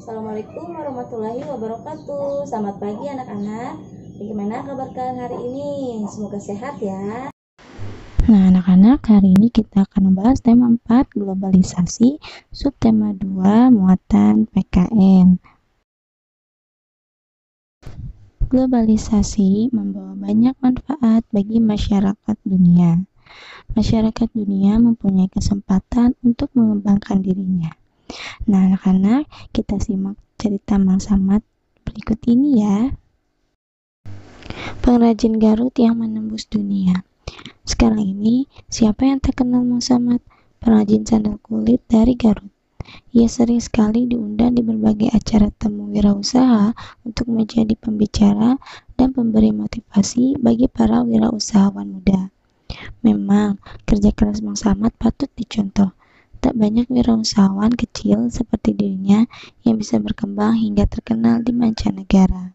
Assalamualaikum warahmatullahi wabarakatuh. Selamat pagi anak-anak. Bagaimana kabar kalian hari ini? Semoga sehat ya. Nah, anak-anak, hari ini kita akan membahas tema 4, globalisasi, subtema 2, muatan PKN. Globalisasi membawa banyak manfaat bagi masyarakat dunia. Masyarakat dunia mempunyai kesempatan untuk mengembangkan dirinya. Nah, anak-anak, kita simak cerita Mang Samad berikut ini ya. Pengrajin Garut yang menembus dunia. Sekarang ini, siapa yang tak kenal Mang Samad, pengrajin sandal kulit dari Garut? Ia sering sekali diundang di berbagai acara temu wirausaha untuk menjadi pembicara dan pemberi motivasi bagi para wirausahawan muda. Memang, kerja keras Mang Samad patut dicontoh. Tak banyak wirausahawan kecil seperti dirinya yang bisa berkembang hingga terkenal di mancanegara.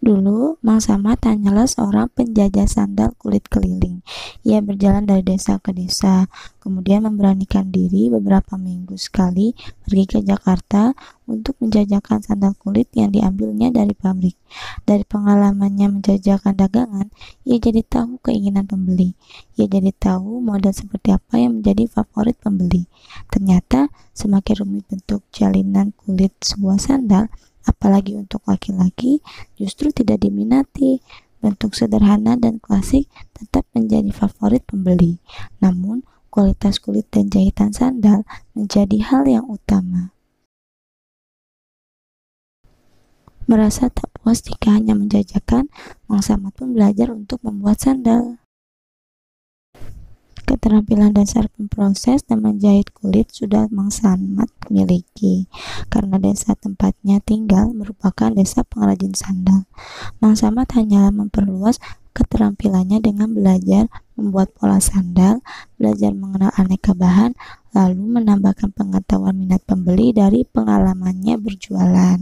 Dulu, Mang Samad hanyalah seorang penjajah sandal kulit keliling. Ia berjalan dari desa ke desa, kemudian memberanikan diri beberapa minggu sekali pergi ke Jakarta untuk menjajakan sandal kulit yang diambilnya dari pabrik. Dari pengalamannya menjajakan dagangan, ia jadi tahu keinginan pembeli. Ia jadi tahu model seperti apa yang menjadi favorit pembeli. Ternyata, semakin rumit bentuk jalinan kulit sebuah sandal, apalagi untuk laki-laki, justru tidak diminati. Bentuk sederhana dan klasik tetap menjadi favorit pembeli. Namun, kualitas kulit dan jahitan sandal menjadi hal yang utama. Merasa tak puas jika hanya menjajakan, Mang Samad pun belajar untuk membuat sandal. Keterampilan dasar memproses dan menjahit kulit sudah Mang Samad miliki, karena desa tempatnya tinggal merupakan desa pengrajin sandal. Mang Samad hanya memperluas keterampilannya dengan belajar membuat pola sandal, belajar mengenal aneka bahan, lalu menambahkan pengetahuan minat pembeli dari pengalamannya berjualan.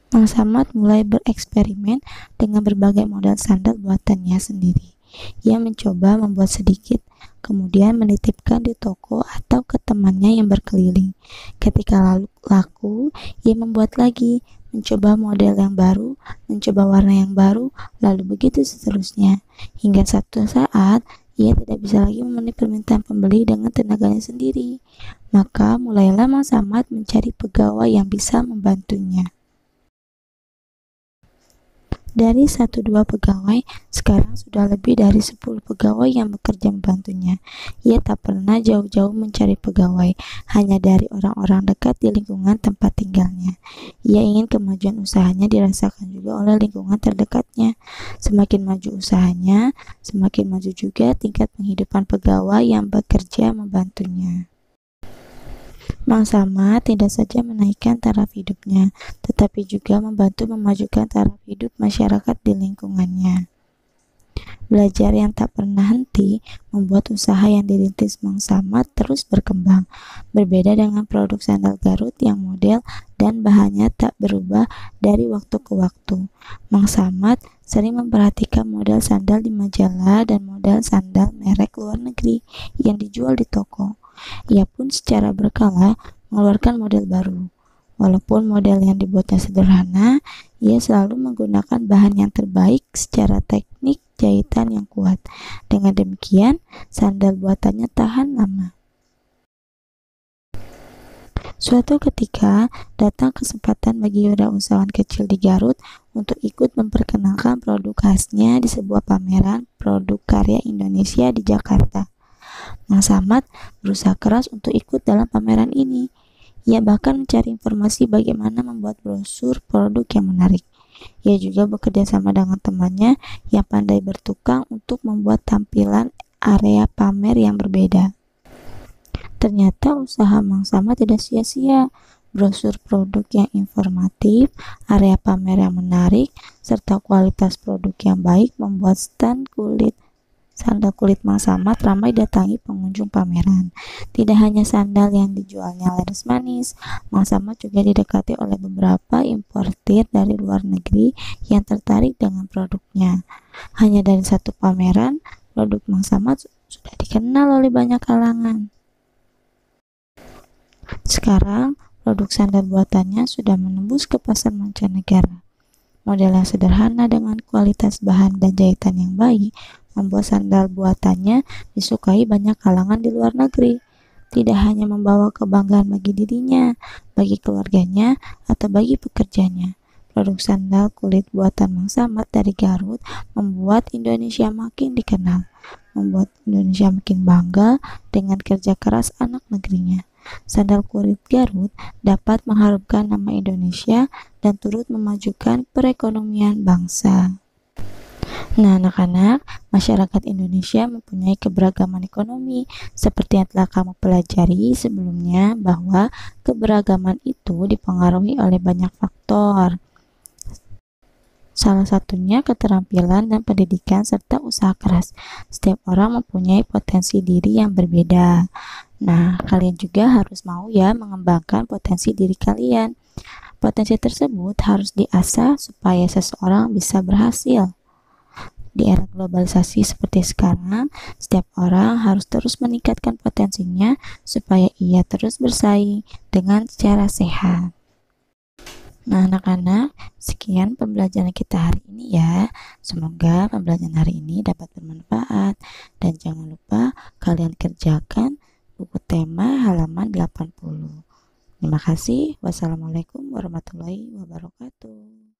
Mang Samad mulai bereksperimen dengan berbagai model sandal buatannya sendiri. Ia mencoba membuat sedikit, kemudian menitipkan di toko atau ke temannya yang berkeliling. Ketika laku, ia membuat lagi, mencoba model yang baru, mencoba warna yang baru, lalu begitu seterusnya. Hingga satu saat, ia tidak bisa lagi memenuhi permintaan pembeli dengan tenaganya sendiri. Maka mulailah Mang Samad mencari pegawai yang bisa membantunya. Dari 1-2 pegawai, sekarang sudah lebih dari 10 pegawai yang bekerja membantunya. Ia tak pernah jauh-jauh mencari pegawai, hanya dari orang-orang dekat di lingkungan tempat tinggalnya. Ia ingin kemajuan usahanya dirasakan juga oleh lingkungan terdekatnya. Semakin maju usahanya, semakin maju juga tingkat penghidupan pegawai yang bekerja membantunya. Mang Samad tidak saja menaikkan taraf hidupnya, tetapi juga membantu memajukan taraf hidup masyarakat di lingkungannya. Belajar yang tak pernah henti membuat usaha yang dirintis Mang Samad terus berkembang. Berbeda dengan produk sandal Garut yang model dan bahannya tak berubah dari waktu ke waktu. Mang Samad sering memperhatikan model sandal di majalah dan model sandal merek luar negeri yang dijual di toko. Ia pun secara berkala mengeluarkan model baru. Walaupun model yang dibuatnya sederhana, ia selalu menggunakan bahan yang terbaik secara teknik jahitan yang kuat. Dengan demikian, sandal buatannya tahan lama. Suatu ketika, datang kesempatan bagi wirausahawan kecil di Garut untuk ikut memperkenalkan produk khasnya di sebuah pameran produk karya Indonesia di Jakarta. Mang Samad berusaha keras untuk ikut dalam pameran ini. Ia bahkan mencari informasi bagaimana membuat brosur produk yang menarik. Ia juga bekerja sama dengan temannya yang pandai bertukang untuk membuat tampilan area pamer yang berbeda. Ternyata usaha Mang Samad tidak sia-sia. Brosur produk yang informatif, area pamer yang menarik, serta kualitas produk yang baik membuat stand sandal kulit Mang Samad ramai datangi pengunjung pameran. Tidak hanya sandal yang dijualnya laris manis, Mang Samad juga didekati oleh beberapa importir dari luar negeri yang tertarik dengan produknya. Hanya dari satu pameran, produk Mang Samad sudah dikenal oleh banyak kalangan. Sekarang, produk sandal buatannya sudah menembus ke pasar mancanegara. Model yang sederhana dengan kualitas bahan dan jahitan yang baik membuat sandal buatannya disukai banyak kalangan di luar negeri. Tidak hanya membawa kebanggaan bagi dirinya, bagi keluarganya, atau bagi pekerjanya. Produk sandal kulit buatan Mang Samad dari Garut membuat Indonesia makin dikenal, membuat Indonesia makin bangga dengan kerja keras anak negerinya. Sandal kulit Garut dapat mengharumkan nama Indonesia dan turut memajukan perekonomian bangsa. Nah, anak-anak, masyarakat Indonesia mempunyai keberagaman ekonomi seperti yang telah kamu pelajari sebelumnya, bahwa keberagaman itu dipengaruhi oleh banyak faktor. Salah satunya keterampilan dan pendidikan serta usaha keras. Setiap orang mempunyai potensi diri yang berbeda. Nah, kalian juga harus mau ya mengembangkan potensi diri kalian. Potensi tersebut harus diasah supaya seseorang bisa berhasil. Di era globalisasi seperti sekarang, setiap orang harus terus meningkatkan potensinya supaya ia terus bersaing dengan secara sehat. Nah, anak-anak, sekian pembelajaran kita hari ini ya. Semoga pembelajaran hari ini dapat bermanfaat. Dan jangan lupa kalian kerjakan buku tema halaman 80. Terima kasih. Wassalamualaikum warahmatullahi wabarakatuh.